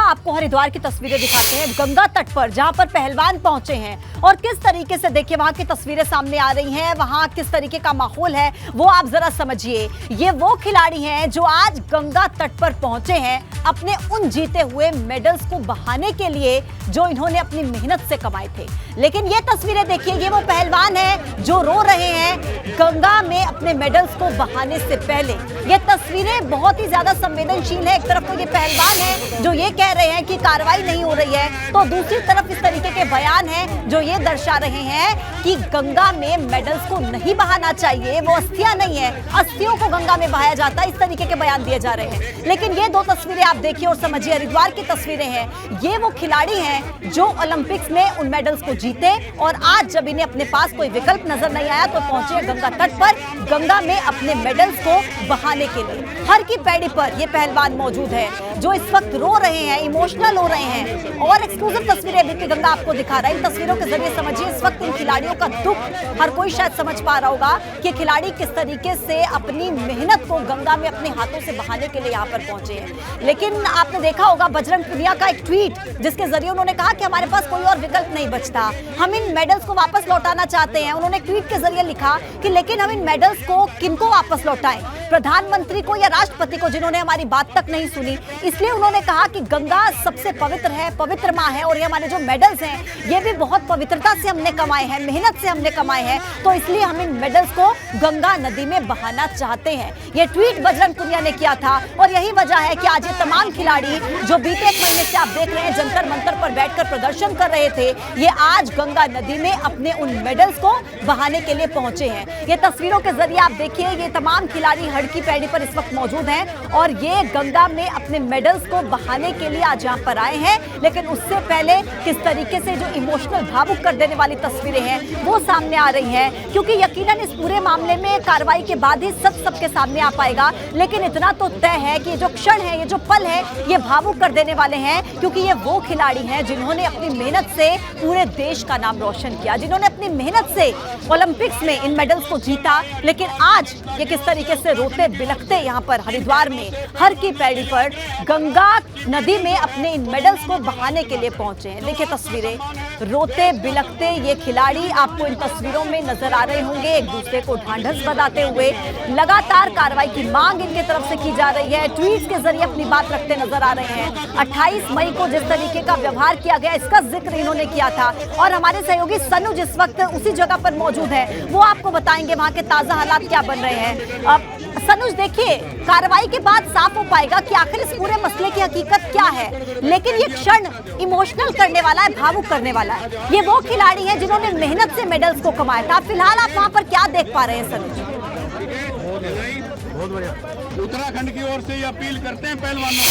आपको हरिद्वार की तस्वीरें दिखाते हैं, गंगा तट पर जहां पर पहलवान पहुंचे हैं और किस तरीके से देखिए वहां की तस्वीरें सामने आ रही हैं, वहां किस तरीके का माहौल है वो आप जरा समझिए। ये वो खिलाड़ी हैं जो आज गंगा तट पर पहुंचे हैं अपने उन जीते हुए मेडल्स को बहाने के लिए जो इन्होंने अपनी मेहनत से कमाए थे। लेकिन ये तस्वीरें देखिए, ये वो पहलवान हैं जो रो रहे हैं गंगा में अपने मेडल्स को बहाने से पहले। ये तस्वीरें बहुत ही ज्यादा संवेदनशील है। एक तरफ तो ये पहलवान है जो ये कह रहे हैं कि कार्रवाई नहीं हो रही है, तो दूसरी तरफ इस तरीके के बयान हैं जो ये दर्शा रहे हैं कि गंगा में मेडल्स को नहीं बहाना चाहिए, वो अस्थियां नहीं है, अस्थियों को गंगा में बहाया जाता है, इस तरीके के बयान दिए जा रहे हैं। लेकिन ये दो तस्वीरें आप देखिए और समझिए, हरिद्वार की तस्वीरें हैं। ये वो खिलाड़ी हैं जो ओलंपिक्स में उन मेडल्स को जीते और आज जब इन्हें अपने पास कोई विकल्प नजर नहीं आया तो पहुंचे गंगा तट पर, गंगा में अपने मेडल्स को बहाने के लिए। हर की पैड़ी पर ये पहलवान मौजूद है जो इस वक्त रो रहे हैं, इमोशनल हो रहे हैं। और एक्सक्लूसिव तस्वीरें अभी गंगा आपको दिखा रहा है। इन तस्वीरों के जरिए समझिए इस वक्त इन खिलाड़ियों का दुख हर कोई शायद समझ पा रहा होगा कि खिलाड़ी किस तरीके से अपनी मेहनत को गंगा में अपने हाथों से बहाने के लिए यहाँ पर पहुंचे हैं। लेकिन आपने देखा होगा बजरंग पुनिया का एक ट्वीट जिसके जरिए उन्होंने कहा कि हमारे पास कोई और विकल्प नहीं बचता, हम इन मेडल्स को वापस लौटाना चाहते हैं। उन्होंने ट्वीट के जरिए लिखा कि लेकिन हम इन मेडल्स को किनको वापस लौटाएं, प्रधानमंत्री को या राष्ट्रपति को जिन्होंने हमारी बात तक नहीं सुनी। इसलिए उन्होंने कहा कि गंगा सबसे पवित्र है, पवित्र मां है, और ये हमारे जो मेडल्स हैं ये भी बहुत पवित्रता से हमने कमाए हैं, मेहनत से हमने कमाए हैं, तो इसलिए हम इन मेडल्स को गंगा नदी में बहाना चाहते हैं। ये ट्वीट बजरंग पुनिया ने किया था और यही वजह है कि आज ये तमाम खिलाड़ी जो बीते एक महीने से आप देख रहे हैं जंतर मंतर पर बैठकर प्रदर्शन कर रहे थे, ये आज गंगा नदी में अपने उन मेडल्स को बहाने के लिए पहुंचे हैं। ये तस्वीरों के जरिए आप देखिए, ये तमाम खिलाड़ी हड़की पैड़ी पर इस वक्त मौजूद हैं और ये गंगा में अपने मेडल्स को बहाने के लिए आज यहाँ पर आए हैं। लेकिन उससे पहले किस तरीके से जो इमोशनल भावुक कर देने वाली तस्वीरें हैं वो सामने आ रही हैं, क्योंकि यकीनन इस पूरे मामले में कार्रवाई के बाद ही सब सबके सामने आ पाएगा। लेकिन इतना तो तय है कि जो क्षण है, ये जो पल है, ये भावुक कर देने वाले हैं, क्योंकि ये वो खिलाड़ी हैं जिन्होंने अपनी मेहनत से पूरे देश का नाम रोशन किया, जिन्होंने अपनी मेहनत से ओलंपिक्स में इन मेडल्स को जीता। लेकिन आज ये किस तरीके से रोते बिलखते यहाँ पर हरिद्वार में हर की पैड़ी पर गंगा नदी में अपने इन मेडल्स को बहाने के लिए पहुंचे हैं। देखिए तस्वीरें, रोते बिलखते ये खिलाड़ी आपको इन तस्वीरों में नजर आ रहे होंगे, एक दूसरे को ढांढस बंधाते हुए। लगातार कार्रवाई की मांग इनके तरफ से की जा रही है, ट्वीट्स के जरिए अपनी बात रखते नजर आ रहे हैं। 28 मई को जिस तरीके का व्यवहार किया गया इसका जिक्र इन्होंने किया था और हमारे सहयोगी सनु जिस वक्त उसी जगह पर मौजूद है वो आपको बताएंगे वहां के ताजा हालात क्या बन रहे हैं। सनुज, देखिए कार्रवाई के बाद साफ हो पाएगा कि आखिर इस पूरे मसले की हकीकत क्या है। लेकिन ये क्षण इमोशनल करने वाला है, भावुक करने वाला है। ये वो खिलाड़ी हैं जिन्होंने मेहनत से मेडल्स को कमाया था। फिलहाल आप वहां पर क्या देख पा रहे हैं सनुज? बहुत बढ़िया। उत्तराखंड की ओर से ये अपील करते हैं पहलवानों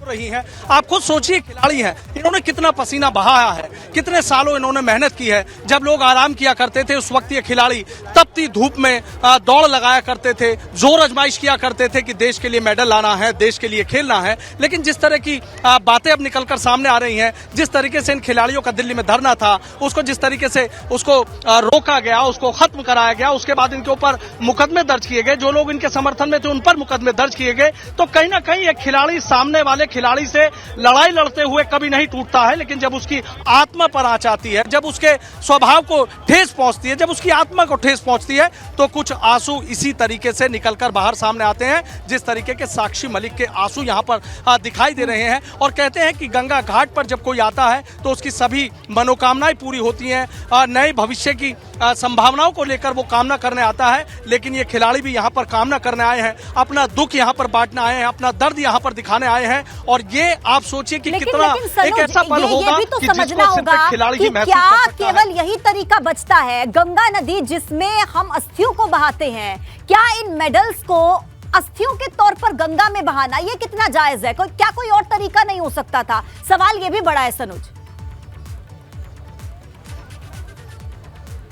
रही है। आप खुद सोचिए, खिलाड़ी हैं, इन्होंने कितना पसीना बहाया है, कितने सालों इन्होंने मेहनत की है। जब लोग आराम किया करते थे उस वक्त ये खिलाड़ी तपती धूप में दौड़ लगाया करते थे, जोर आजमाइश किया करते थे कि देश के लिए मेडल लाना है, देश के लिए खेलना है। लेकिन जिस तरह की बातें अब निकलकर सामने आ रही हैं, जिस तरीके से इन खिलाड़ियों का दिल्ली में धरना था, उसको जिस तरीके से उसको रोका गया, उसको खत्म कराया गया, उसके बाद इनके ऊपर मुकदमे दर्ज किए गए, जो लोग इनके समर्थन में थे उन पर मुकदमे दर्ज किए गए, तो कहीं ना कहीं एक खिलाड़ी सामने वाले खिलाड़ी से लड़ाई लड़ते हुए कभी नहीं टूटता है। लेकिन जब उसकी आत्मा पर आंच आती है, जब उसके स्वभाव को ठेस पहुंचती है, जब उसकी आत्मा को ठेस पहुंचती है, तो कुछ आंसू इसी तरीके से निकलकर बाहर सामने आते हैं, जिस तरीके के साक्षी मलिक के आंसू यहां पर दिखाई दे रहे हैं। और कहते हैं कि गंगा घाट पर जब कोई आता है तो उसकी सभी मनोकामनाएं पूरी होती हैं, नए भविष्य की संभावनाओं को लेकर वो कामना करने आता है। लेकिन ये खिलाड़ी भी यहाँ पर कामना करने आए हैं, अपना दुख यहाँ पर बांटने आए हैं, अपना दर्द यहाँ पर दिखाने आए हैं। और ये आप सोचिए कि कितना एक ऐसा पल होगा भी तो कि समझना होगा खिलाड़ी कि ही महसूस क्या कर सकता केवल यही तरीका बचता है, गंगा नदी जिसमें हम अस्थियों को बहाते हैं, क्या इन मेडल्स को अस्थियों के तौर पर गंगा में बहाना ये कितना जायज है? क्या कोई और तरीका नहीं हो सकता था? सवाल ये भी बड़ा है सनुज।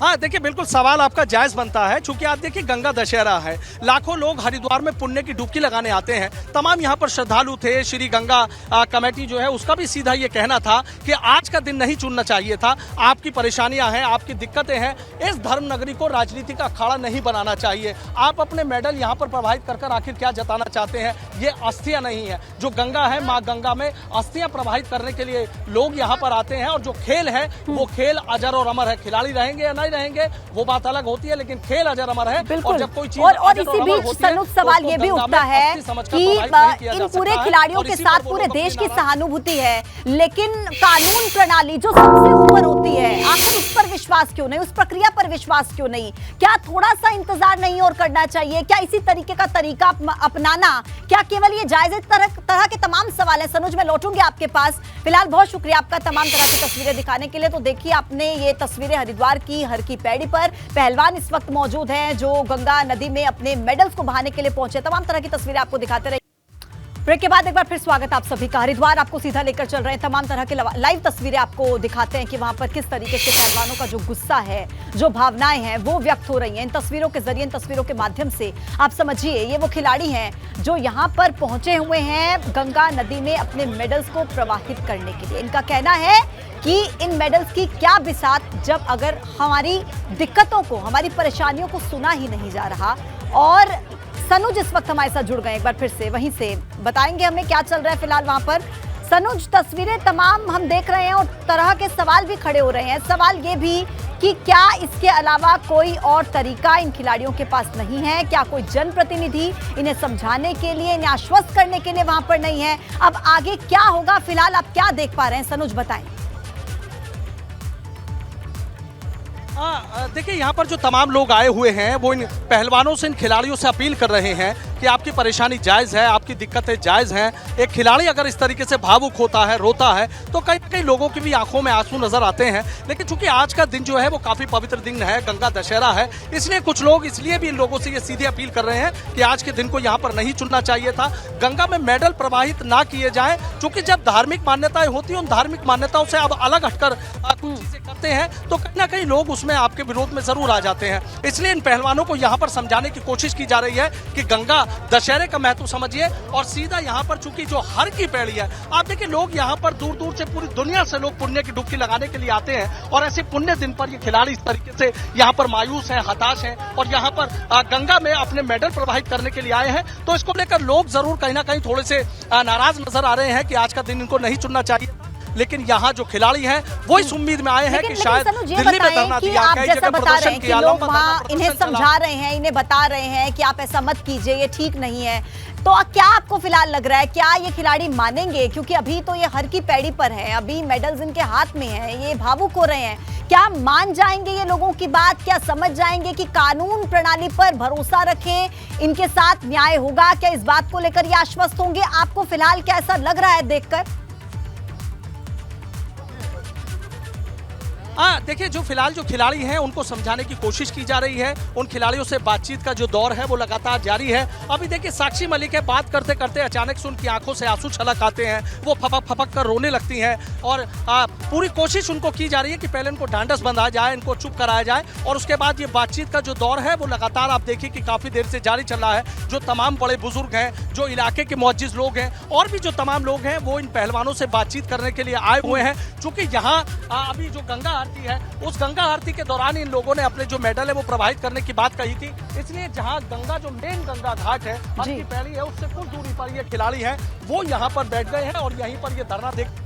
हाँ देखिए, बिल्कुल सवाल आपका जायज बनता है, क्योंकि आप देखिए गंगा दशहरा है, लाखों लोग हरिद्वार में पुण्य की डुबकी लगाने आते हैं, तमाम यहाँ पर श्रद्धालु थे। श्री गंगा कमेटी जो है उसका भी सीधा ये कहना था कि आज का दिन नहीं चुनना चाहिए था, आपकी परेशानियां हैं, आपकी दिक्कतें हैं, इस धर्म नगरी को राजनीति का अखाड़ा नहीं बनाना चाहिए। आप अपने मेडल यहाँ पर प्रवाहित कर आखिर क्या जताना चाहते हैं? ये अस्थियां नहीं है, जो गंगा है, माँ गंगा में अस्थियां प्रवाहित करने के लिए लोग यहाँ पर आते हैं, और जो खेल है वो खेल अजर और अमर है। खिलाड़ी रहेंगे या नहीं रहेंगे वो बात अलग होती है, लेकिन खेल अजर अमर है। और जब कोई चीज और इसी बीच सनुज सवाल ये भी उठता है कि इन पूरे खिलाड़ियों के साथ पूरे देश की सहानुभूति है, लेकिन कानून प्रणाली जो सबसे ऊपर होती है, आखिर उस पर विश्वास क्यों नहीं, उस प्रक्रिया पर विश्वास क्यों नहीं? क्या थोड़ा सा इंतजार नहीं और करना चाहिए? क्या इसी तरीके का तरीका अपनाना क्या केवल ये जायज? तरह के तमाम सवाल है। सनुज, मैं लौटूंगी आपके पास। फिलहाल बहुत शुक्रिया आपका तमाम तरह की तस्वीरें दिखाने के लिए। तो देखिए आपने ये तस्वीरें हरिद्वार की हर की पैड़ी पर पहलवान इस वक्त मौजूद हैं जो गंगा नदी में अपने मेडल्स को बहाने के लिए पहुंचे। तमाम तरह की तस्वीरें आपको दिखाते रहे। ब्रेक के बाद एक बार फिर स्वागत आप सभी का। हरिद्वार आपको सीधा लेकर चल रहे हैं, तमाम तरह के लाइव तस्वीरें आपको दिखाते हैं कि वहां पर किस तरीके से पहलवानों का जो गुस्सा है, जो भावनाएं हैं वो व्यक्त हो रही हैं। इन तस्वीरों के जरिए, इन तस्वीरों के माध्यम से आप समझिए ये वो खिलाड़ी हैं जो यहाँ पर पहुंचे हुए हैं गंगा नदी में अपने मेडल्स को प्रवाहित करने के लिए। इनका कहना है कि इन मेडल्स की क्या बिसात, जब अगर हमारी दिक्कतों को, हमारी परेशानियों को सुना ही नहीं जा रहा। और सनुज इस वक्त हमारे साथ जुड़ गए एक बार फिर से, वहीं से बताएंगे हमें क्या चल रहा है फिलहाल वहां पर। सनुज, तस्वीरें तमाम हम देख रहे हैं और तरह के सवाल भी खड़े हो रहे हैं। सवाल ये भी कि क्या इसके अलावा कोई और तरीका इन खिलाड़ियों के पास नहीं है? क्या कोई जनप्रतिनिधि इन्हें समझाने के लिए, इन्हें आश्वस्त करने के लिए वहां पर नहीं है? अब आगे क्या होगा? फिलहाल आप क्या देख पा रहे हैं सनुज, बताएं। देखिए, यहाँ पर जो तमाम लोग आए हुए हैं वो इन पहलवानों से, इन खिलाड़ियों से अपील कर रहे हैं कि आपकी परेशानी जायज़ है, आपकी दिक्कतें जायज़ हैं। एक खिलाड़ी अगर इस तरीके से भावुक होता है, रोता है, तो कई कई लोगों की भी आंखों में आंसू नजर आते हैं। लेकिन चूंकि आज का दिन जो है वो काफ़ी पवित्र दिन है, गंगा दशहरा है, इसलिए कुछ लोग इसलिए भी इन लोगों से ये सीधे अपील कर रहे हैं कि आज के दिन को यहाँ पर नहीं चुनना चाहिए था, गंगा में मेडल प्रवाहित ना किए जाएं। चूंकि जब धार्मिक मान्यताएं होती हैं, उन धार्मिक मान्यताओं से अब अलग हटकर कुछ चीजें करते हैं, तो कहीं ना कहीं लोग उसमें आपके विरोध में जरूर आ जाते हैं। इसलिए इन पहलवानों को यहाँ पर समझाने की कोशिश की जा रही है कि गंगा दशहरे का महत्व समझिए। और सीधा यहाँ पर चूंकि जो हर की पैड़ी है, आप देखिए लोग यहाँ पर दूर दूर से, पूरी दुनिया से लोग पुण्य की डुबकी लगाने के लिए आते हैं, और ऐसे पुण्य दिन पर ये खिलाड़ी इस तरीके से यहाँ पर मायूस है, हताश है, और यहाँ पर गंगा में अपने मेडल प्रवाहित करने के लिए आए हैं। तो इसको लेकर लोग जरूर कहीं ना कहीं थोड़े से नाराज नजर आ रहे हैं कि आज का दिन इनको नहीं चुनना चाहिए। लेकिन यहाँ जो खिलाड़ी हैं वो इस उम्मीद में आए हैं कि शायद दिल्ली में धरना दिया, कई जगह प्रदर्शन किया, लोग वहाँ इन्हें समझा रहे हैं, इन्हें बता रहे हैं कि आप ऐसा मत कीजिए, ये ठीक नहीं है। तो क्या आपको फिलहाल लग रहा है, क्या ये खिलाड़ी मानेंगे? क्योंकि अभी तो ये हर की पैड़ी पर है, अभी मेडल्स इनके हाथ में है, ये भावुक हो रहे हैं। क्या मान जाएंगे ये लोगों की बात? क्या समझ जाएंगे कि कानून प्रणाली पर भरोसा रखें, इनके साथ न्याय होगा? क्या इस बात को लेकर ये आश्वस्त होंगे? आपको फिलहाल क्या ऐसा लग रहा है देखकर? देखिए, जो फिलहाल जो खिलाड़ी हैं उनको समझाने की कोशिश की जा रही है। उन खिलाड़ियों से बातचीत का जो दौर है वो लगातार जारी है। अभी देखिए साक्षी मलिक है, बात करते करते अचानक से उनकी आंखों से आंसू छलक आते हैं, वो फपक फपक कर रोने लगती हैं, और पूरी कोशिश उनको की जा रही है कि पहले इनको ढांढस बंधाया जाए, इनको चुप कराया जाए, और उसके बाद ये बातचीत का जो दौर है वो लगातार आप देखिए कि काफी देर से जारी चल रहा है। जो तमाम बड़े बुजुर्ग हैं, जो इलाके के मुअज्जिज लोग हैं, और भी जो तमाम लोग हैं वो इन पहलवानों से बातचीत करने के लिए आए हुए हैं। चूंकि यहाँ अभी जो गंगा आरती है, उस गंगा आरती के दौरान इन लोगों ने अपने जो मेडल है वो प्रवाहित करने की बात कही थी। इसलिए जहां गंगा, जो मेन गंगा घाट है, हर की पैड़ी है, उससे कुछ दूरी पर ये खिलाड़ी हैं, वो यहाँ पर बैठ गए हैं और यहीं पर ये धरना देख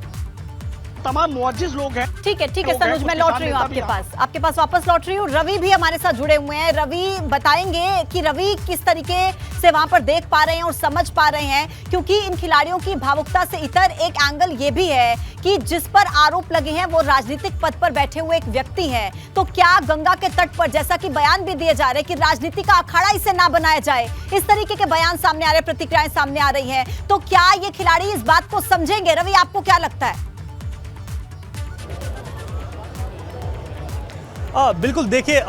तमाम मुअज्जिज लोग हैं। ठीक है सनुज, मैं लौट रही हूँ आपके पास वापस लौट रही हूँ। रवि भी हमारे साथ जुड़े हुए हैं। रवि बताएंगे कि रवि किस तरीके से वहां पर देख पा रहे हैं और समझ पा रहे हैं, क्योंकि इन खिलाड़ियों की भावुकता से इतर एक एंगल ये भी है कि जिस पर आरोप लगे हैं वो राजनीतिक पद पर बैठे हुए एक व्यक्ति हैं। तो क्या गंगा के तट पर, जैसा कि बयान भी दिए जा रहे हैं कि राजनीति का अखाड़ा इसे ना बनाया जाए, इस तरीके के बयान सामने आ रहे, प्रतिक्रियाएं सामने आ रही हैं, तो क्या ये खिलाड़ी इस बात को समझेंगे? रवि, आपको क्या लगता है? बिल्कुल, देखिए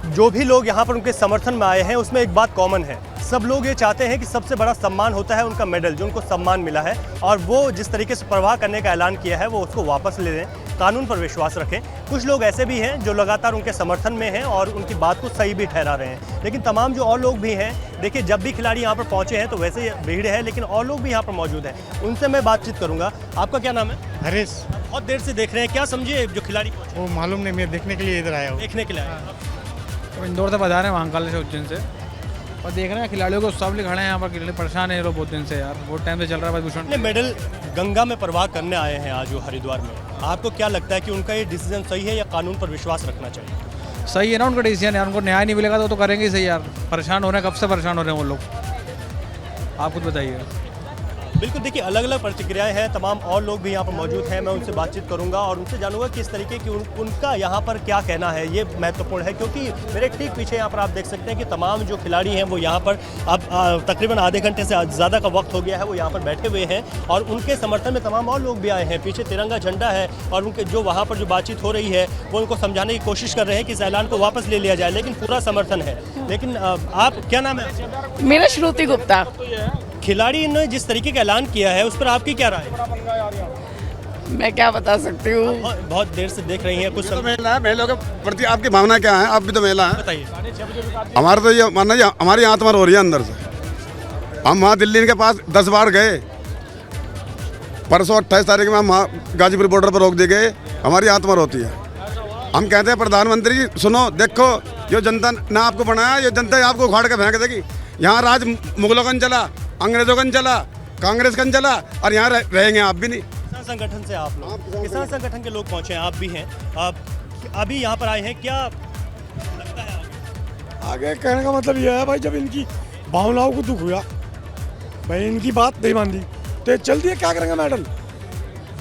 जो भी लोग यहाँ पर उनके समर्थन में आए हैं उसमें एक बात कॉमन है। सब लोग ये चाहते हैं कि सबसे बड़ा सम्मान होता है उनका मेडल, जो उनको सम्मान मिला है, और वो जिस तरीके से प्रवाह करने का ऐलान किया है वो उसको वापस ले लें। कानून पर विश्वास रखें। कुछ लोग ऐसे भी हैं जो लगातार उनके समर्थन में हैं और उनकी बात को सही भी ठहरा रहे हैं, लेकिन तमाम जो और लोग भी हैं, देखिए जब भी खिलाड़ी यहाँ पर पहुँचे हैं तो वैसे भीड़ है, लेकिन और लोग भी यहाँ पर मौजूद हैं, उनसे मैं बातचीत करूँगा। आपका क्या नाम है? हरीश। बहुत देर से देख रहे हैं, क्या समझे जो खिलाड़ी पहुंचे? वो मालूम नहीं, मैं देखने के लिए इधर आया हूँ। देखने के लिए आए? तो इंदौर से बता रहे हैं, महाकाल से, उज्जैन से, और देख रहे हैं खिलाड़ियों को सब खड़े हैं यहाँ पर। खिलाड़ी परेशान है ये लोग बहुत दिन से यार, बहुत टाइम से चल रहा है भूषण। अपने मेडल गंगा में प्रवाह करने आए हैं आज वो हरिद्वार में, आपको क्या लगता है कि उनका ये डिसीजन सही है या कानून पर विश्वास रखना चाहिए? सही है ना उनका डिसीजन यार, उनको न्याय नहीं मिलेगा तो करेंगे ही सही यार। परेशान हो रहे हैं, कब से परेशान हो रहे हैं वो लोग, आप खुद बताइए। बिल्कुल, देखिए अलग अलग प्रतिक्रियाएं हैं, तमाम और लोग भी यहाँ पर मौजूद हैं, मैं उनसे बातचीत करूंगा और उनसे जानूंगा किस तरीके की उनका यहाँ पर क्या कहना है। ये महत्वपूर्ण है क्योंकि मेरे ठीक पीछे यहाँ पर आप देख सकते हैं कि तमाम जो खिलाड़ी हैं वो यहाँ पर अब तकरीबन आधे घंटे से ज़्यादा का वक्त हो गया है, वो यहाँ पर बैठे हुए हैं और उनके समर्थन में तमाम और लोग भी आए हैं। पीछे तिरंगा झंडा है और उनके जो वहाँ पर जो बातचीत हो रही है वो उनको समझाने की कोशिश कर रहे हैं कि इस ऐलान को वापस ले लिया जाए, लेकिन पूरा समर्थन है। लेकिन आप क्या नाम है? मेरा श्रुति गुप्ता। खिलाड़ी ने जिस तरीके का ऐलान किया है उस पर आपकी क्या राय है? मैं क्या बता सकती हूँ। बहुत देर से देख रही हैं, कुछ तो महिला है, महिलाओं के प्रति आपकी भावना क्या है? आप भी तो महिला हैं, बताइए। हमारा तो ये मानना है हमारी आत्मा रो रही है अंदर से। हम वहाँ दिल्ली के पास 10 बार गए, परसों 28 तारीख में हम वहाँ गाजीपुर बॉर्डर पर रोक दिए गए, हमारी आत्मा रोती है। हम कहते हैं प्रधानमंत्री जी सुनो, देखो ये जनता ने आपको बनाया, ये जनता आपको उखाड़ के फेंक देगी। यहाँ राज मुगलों का चला, अंग्रेजों का चला, कांग्रेस का चला और यहाँ रहेंगे आप भी नहीं। किसान संगठन से आप लोग, किसान संगठन के लोग पहुँचे हैं, आप भी हैं, आप अभी यहाँ पर आए हैं, क्या लगता है आगे कहने का मतलब यह है भाई, जब इनकी भावनाओं को दुख हुआ, भाई इनकी बात नहीं मान दी तो ये चल दिए, क्या करेंगे मेडल?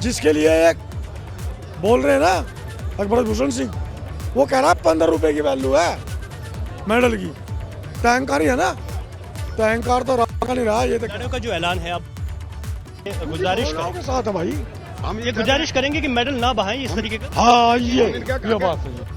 जिसके लिए एक बोल रहे हैं ना अकबर भूषण सिंह, वो कह रहा है 15 रुपए की वैल्यू है मेडल की। टैंकर ही है ना, टैंकर तो रहा नहीं रहा। ये खिलाड़ियों का जो ऐलान है, अब गुजारिश के साथ है भाई, हम ये गुजारिश करेंगे कि मेडल ना बहाएं इस तरीके का। हाँ ये बात है।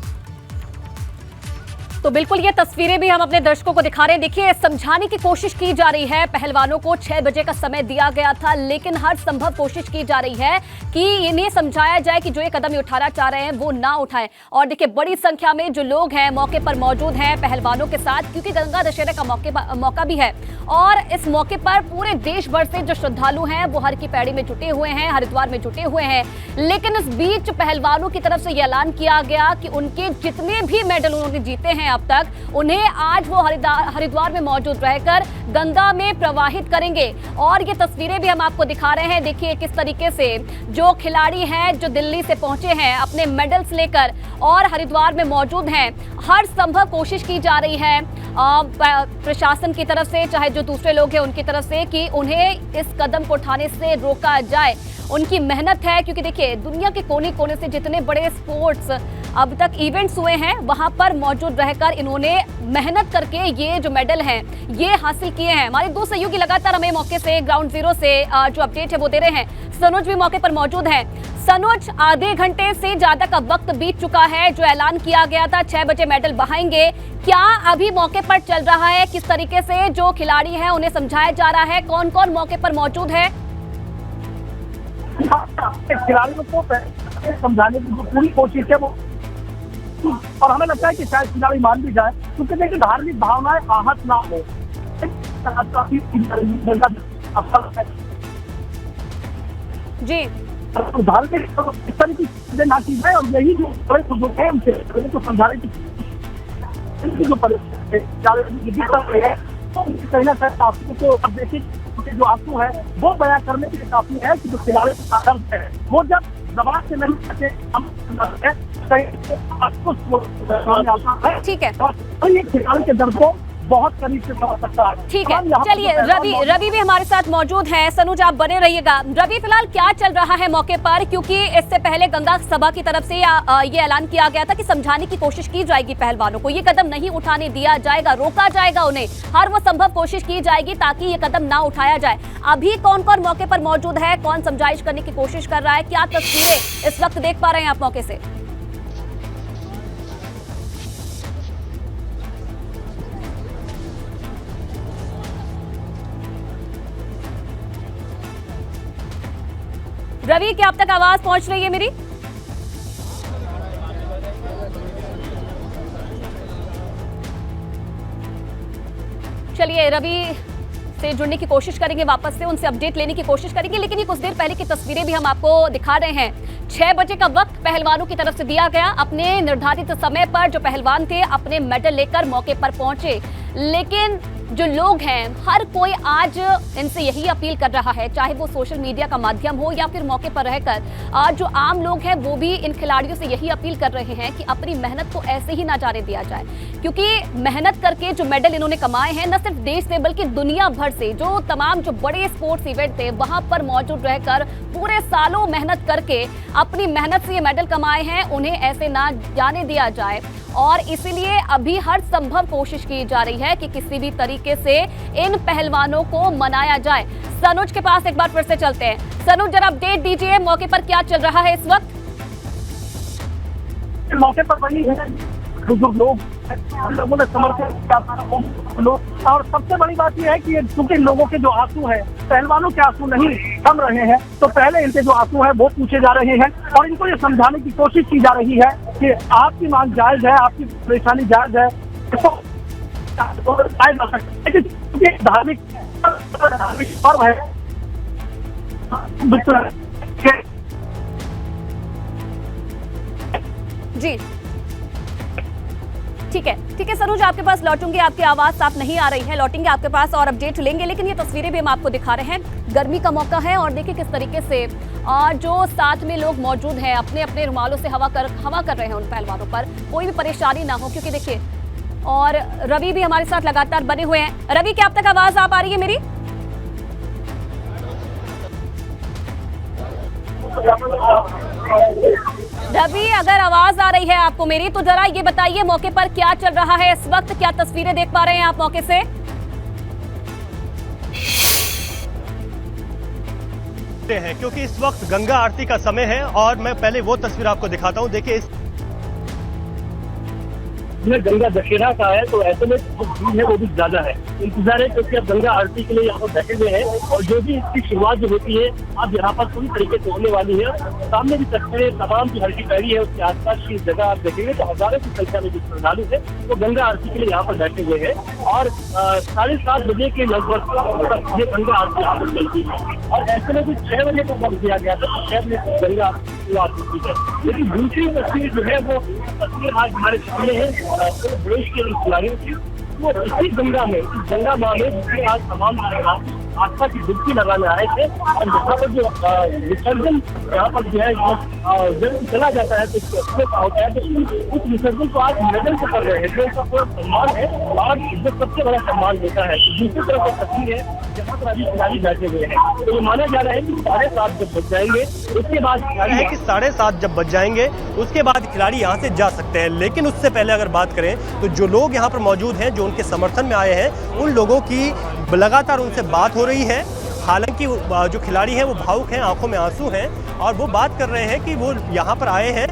तो बिल्कुल ये तस्वीरें भी हम अपने दर्शकों को दिखा रहे हैं। देखिए, समझाने की कोशिश की जा रही है। पहलवानों को 6 बजे का समय दिया गया था, लेकिन हर संभव कोशिश की जा रही है कि इन्हें समझाया जाए कि जो ये कदम उठाना चाह रहे हैं वो ना उठाएं। और देखिए, बड़ी संख्या में जो लोग हैं मौके पर मौजूद हैं पहलवानों के साथ, क्योंकि गंगा दशहरा का मौका भी है और इस मौके पर पूरे देश भर से जो श्रद्धालु हैं वो हर की पैड़ी में जुटे हुए हैं, हरिद्वार में जुटे हुए हैं। लेकिन इस बीच पहलवानों की तरफ से यह ऐलान किया गया कि उनके जितने भी मेडल उन्होंने जीते हैं अब तक, उन्हें आज वो हरिद्वार में मौजूद रहकर गंगा में प्रवाहित करेंगे। और ये तस्वीरें भी हम आपको दिखा रहे हैं। देखिए किस तरीके से जो खिलाड़ी हैं जो दिल्ली से पहुंचे हैं अपने मेडल्स लेकर और हरिद्वार में मौजूद हैं, हर संभव कोशिश की जा रही है प्रशासन की तरफ से, चाहे जो दूसरे लोग हैं उनकी तरफ से, कि उन्हें इस कदम को उठाने से रोका जाए। उनकी मेहनत है, क्योंकि देखिए दुनिया के कोने कोने से जितने बड़े स्पोर्ट्स अब तक इवेंट्स हुए हैं वहां पर मौजूद रहकर इन्होंने मेहनत करके ये जो मेडल हैं ये हासिल किए हैं। हमारे 2 सहयोगी लगातार हमें मौके से ग्राउंड जीरो से जो अपडेट है वो दे रहे हैं। सनोज भी मौके पर मौजूद है। सनोज, आधे घंटे से ज्यादा का वक्त बीत चुका है। जो ऐलान किया गया था 6 बजे मेडल बहाएंगे, क्या अभी मौके पर चल रहा है? किस तरीके से जो खिलाड़ी हैं उन्हें समझाया जा रहा है? कौन कौन मौके पर मौजूद है? खिलाड़ियों को समझाने की जो पूरी कोशिश है वो, और हमें लगता है कि शायद खिलाड़ी मान भी जाए, क्योंकि देखिए धार्मिक भावनाएं आहत ना हो। जी, धार्मिक इस तरह की चीजें ना की जाए, और यही जो बड़े बुजुर्ग हैं उनसे तो समझाने की जो परिस्थिति है तो कहीं ना कहीं काफी को बेसिक जो आंसू है वो बयां करने के लिए काफी है कि जो खिलाड़ी का दर्द है वो जब जबान से नहीं करते ठीक है, और ये खिलाड़ी के दर्द को बहुत करीब से समझ सकता है। ठीक है, चलिए रवि भी हमारे साथ मौजूद हैं। सनुज आप बने रहिएगा। रवि, फिलहाल क्या चल रहा है मौके पर? क्योंकि इससे पहले गंगा सभा की तरफ से ये ऐलान किया गया था कि समझाने की कोशिश की जाएगी पहलवानों को, ये कदम नहीं उठाने दिया जाएगा, रोका जाएगा उन्हें, हर वो संभव कोशिश की जाएगी ताकि ये कदम ना उठाया जाए। अभी कौन कौन मौके पर मौजूद है, कौन समझाइश करने की कोशिश कर रहा है, क्या तस्वीरें इस वक्त देख पा रहे हैं आप मौके से? रवि, क्या अब तक आवाज पहुंच रही है मेरी? चलिए रवि से जुड़ने की कोशिश करेंगे, वापस से उनसे अपडेट लेने की कोशिश करेंगे, लेकिन ये कुछ देर पहले की तस्वीरें भी हम आपको दिखा रहे हैं। 6 बजे का वक्त पहलवानों की तरफ से दिया गया। अपने निर्धारित समय पर जो पहलवान थे अपने मेडल लेकर मौके पर पहुंचे, लेकिन जो लोग हैं हर कोई आज इनसे यही अपील कर रहा है, चाहे वो सोशल मीडिया का माध्यम हो या फिर मौके पर रहकर आज जो आम लोग हैं वो भी इन खिलाड़ियों से यही अपील कर रहे हैं कि अपनी मेहनत को ऐसे ही ना जाने दिया जाए, क्योंकि मेहनत करके जो मेडल इन्होंने कमाए हैं न सिर्फ देश से बल्कि दुनिया भर से जो तमाम जो बड़े स्पोर्ट्स इवेंट थे वहां पर मौजूद रहकर पूरे सालों मेहनत करके अपनी मेहनत से ये मेडल कमाए हैं, उन्हें ऐसे ना जाने दिया जाए। और इसीलिए अभी हर संभव कोशिश की जा रही है कि किसी भी तरीके से इन पहलवानों को मनाया जाए। सनुज के पास एक बार फिर से चलते हैं। सनुज, जरा अपडेट दीजिए, मौके पर क्या चल रहा है इस वक्त? मौके पर बनी है बुजुर्ग लोग, हम लोगों ने समर्थन किया लोग, और सबसे बड़ी बात यह है कि चूंकि लोगों के जो आंसू हैं, पहलवानों के आंसू नहीं थम रहे हैं, तो पहले इनके जो आंसू हैं वो पूछे जा रहे हैं और इनको ये समझाने की कोशिश की जा रही है कि आपकी मांग जायज है, आपकी परेशानी जायज है, इसको लाया जा सकता है, क्योंकि धार्मिक पर्व है। जी ठीक है सरोज, आपके पास लौटूंगी, आपकी आवाज साफ नहीं आ रही है, लौटेंगे आपके पास और अपडेट लेंगे, लेकिन ये तस्वीरें भी हम आपको दिखा रहे हैं। गर्मी का मौका है और देखिए किस तरीके से जो साथ में लोग मौजूद हैं अपने अपने रुमालों से हवा कर रहे हैं उन पहलवानों पर, कोई भी परेशानी ना हो, क्योंकि देखिए और रवि भी हमारे साथ लगातार बने हुए हैं। रवि, क्या अब तक आवाज आ पा रही है मेरी? रवि, अगर आवाज आ रही है आपको मेरी तो जरा ये बताइए मौके पर क्या चल रहा है इस वक्त, क्या तस्वीरें देख पा रहे हैं आप मौके से? हैं क्योंकि इस वक्त गंगा आरती का समय है और मैं पहले वो तस्वीर आपको दिखाता हूं। देखिए गंगा दशहरा का है तो ऐसे में जो भीड़ है वो भी ज्यादा है, इंतजार है क्योंकि अब गंगा आरती के लिए यहाँ पर बैठे हुए हैं और जो भी इसकी शुरुआत जो होती है अब यहाँ पर पूरी तरीके से होने वाली है। सामने भी तस्वीरें तमाम जो हल्की पैरी है उसके आसपास की जगह आप देखेंगे तो हजारों की संख्या में जो श्रद्धालु है वो गंगा आरती के लिए यहाँ पर बैठे हुए हैं और 7:30 बजे के लगभग ये गंगा आरती यहाँ पर चलती है और ऐसे में कुछ 6 बजे को वक्त दिया गया था, 6 बजे तक गंगा आरती शुरुआत होती है। लेकिन दूसरी तस्वीर जो है वो तस्वीर आज हमारे सामने है देश के खिलाड़ियों की, वो इसी गंगा में, इस गंगा माँ में जिसमें आज तमाम आस्था की डुबकी लगाने आए थे और यहाँ पर जो विसर्जन यहाँ पर जो है जब चला जाता है तो होता है तो उस विसर्जन को आज मेडल से कर रहे हैं, जो उसका पूरा सम्मान है और जो सबसे बड़ा सम्मान देता है। दूसरी तरफ एक तस्वीर है जहाँ पर अभी खिलाड़ी बैठे हुए हैं, तो ये माना जा रहा है कि 7:30 जब बज जाएंगे उसके बाद है कि 7:30 जब बज जाएंगे उसके बाद खिलाड़ी यहाँ से जा सकते हैं। लेकिन उससे पहले अगर बात करें तो जो लोग यहाँ पर मौजूद हैं जो उनके समर्थन में आए हैं उन लोगों की लगातार उनसे बात हो रही है। हालांकि जो खिलाड़ी हैं वो भावुक हैं, आंखों में आंसू हैं और वो बात कर रहे हैं कि वो यहाँ पर आए हैं।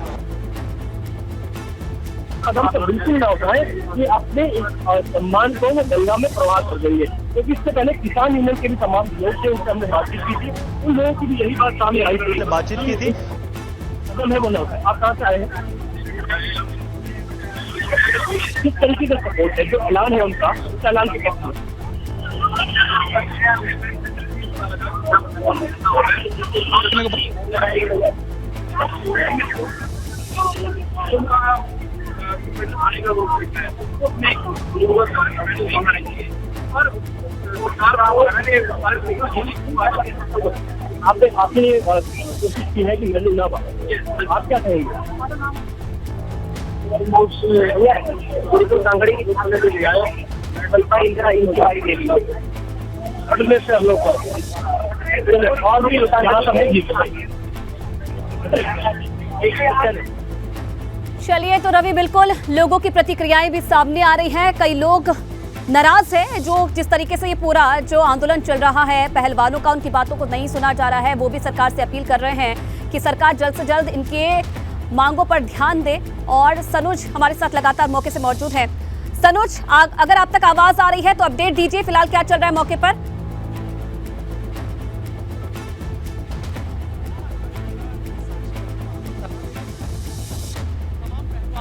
कदम तो बिल्कुल ना उठाए कि अपने सम्मान को वो गंगा में प्रवाह कर देंगे, क्योंकि इससे पहले किसान यूनियन के भी तमाम लोग थे उनसे हमने बातचीत की थी, उन लोगों की भी यही बात सामने आई थी, बातचीत की थी। कदम है वो ना उठाए। आप कहाँ से आए हैं? किस तरीके का सपोर्ट है जो ऐलान है उनका, उस ऐलान के कैसे आपने कोशिश की है कि मेडल ना पाए, आप क्या कहेंगे? सांगड़ी की दुकान में ले आया से हम लोग और भी चलिए तो रवि, बिल्कुल लोगों की प्रतिक्रियाएं भी सामने आ रही हैं। कई लोग नाराज हैं जो जिस तरीके से ये पूरा जो आंदोलन चल रहा है पहलवानों का, उनकी बातों को नहीं सुना जा रहा है। वो भी सरकार से अपील कर रहे हैं कि सरकार जल्द से जल्द इनके मांगों पर ध्यान दे। और सनुज हमारे साथ लगातार मौके से मौजूद हैं। सनुज, अगर आप तक आवाज आ रही है तो अपडेट दीजिए, फिलहाल क्या चल रहा है मौके पर?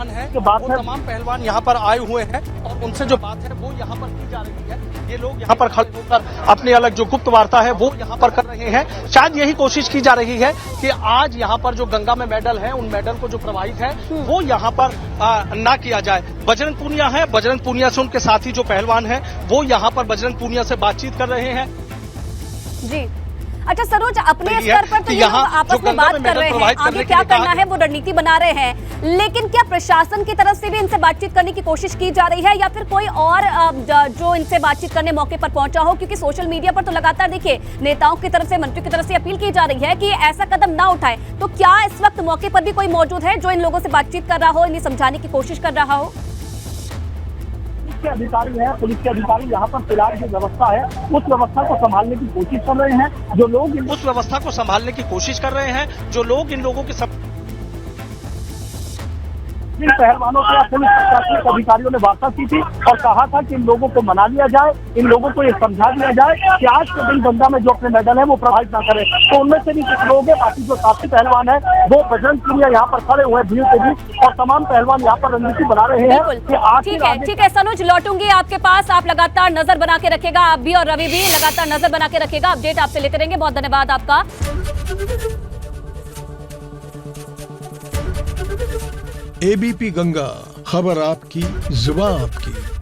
है वो तमाम पहलवान यहाँ पर आए हुए हैं और उनसे जो बात है वो यहाँ पर की जा रही है। ये लोग यहाँ पर खड़े होकर अपनी अलग जो गुप्त वार्ता है वो यहाँ पर कर रहे हैं। शायद यही कोशिश की जा रही है कि आज यहाँ पर जो गंगा में मेडल है, उन मेडल को जो प्रवाहित है वो यहाँ पर ना किया जाए। बजरंग पूनिया है, बजरंग पूनिया से उनके साथी जो पहलवान है वो यहाँ पर बजरंग पूनिया से बातचीत कर रहे हैं। जी, अच्छा सरोज, अपने स्तर पर तो ये लोग आपस में बात कर रहे हैं, आगे क्या करना है वो रणनीति बना रहे हैं, लेकिन क्या प्रशासन की तरफ से भी इनसे बातचीत करने की कोशिश की जा रही है या फिर कोई और जो इनसे बातचीत करने मौके पर पहुंचा हो? क्योंकि सोशल मीडिया पर तो लगातार देखिए नेताओं की तरफ से, मंत्रियों की तरफ से अपील की जा रही है कि ऐसा कदम ना उठाए, तो क्या इस वक्त मौके पर भी कोई मौजूद है जो इन लोगों से बातचीत कर रहा हो, इन्हें समझाने की कोशिश कर रहा हो? के अधिकारी हैं, पुलिस के अधिकारी यहाँ पर फिलहाल जो व्यवस्था है उस व्यवस्था को संभालने की कोशिश कर रहे हैं। जो लोग उस व्यवस्था को संभालने की कोशिश कर रहे हैं, जो लोग इन लोगों के सब जिन पहलवानों से पुलिस प्रशासनिक अधिकारियों ने वार्ता की थी और कहा था कि इन लोगों को मना लिया जाए, इन लोगों को ये समझा दिया जाए कि आज के दिन गंगा में जो अपने मेडल है वो प्रभावित ना करे। तो उनमें से भी कुछ लोग हैं, बाकी जो साथी पहलवान है वो बजरंग पूनिया यहाँ पर खड़े हुए भीड़ के बीच और तमाम पहलवान यहाँ पर रणनीति बना रहे हैं कि आज ठीक है सनुज, लौटूंगी आपके पास, आप लगातार नजर बना के रखेगा, आप भी और रवि भी लगातार नजर बना के रखेगा, अपडेट आपसे लेते रहेंगे। बहुत धन्यवाद आपका। एबीपी गंगा, खबर आपकी, जुबान आपकी।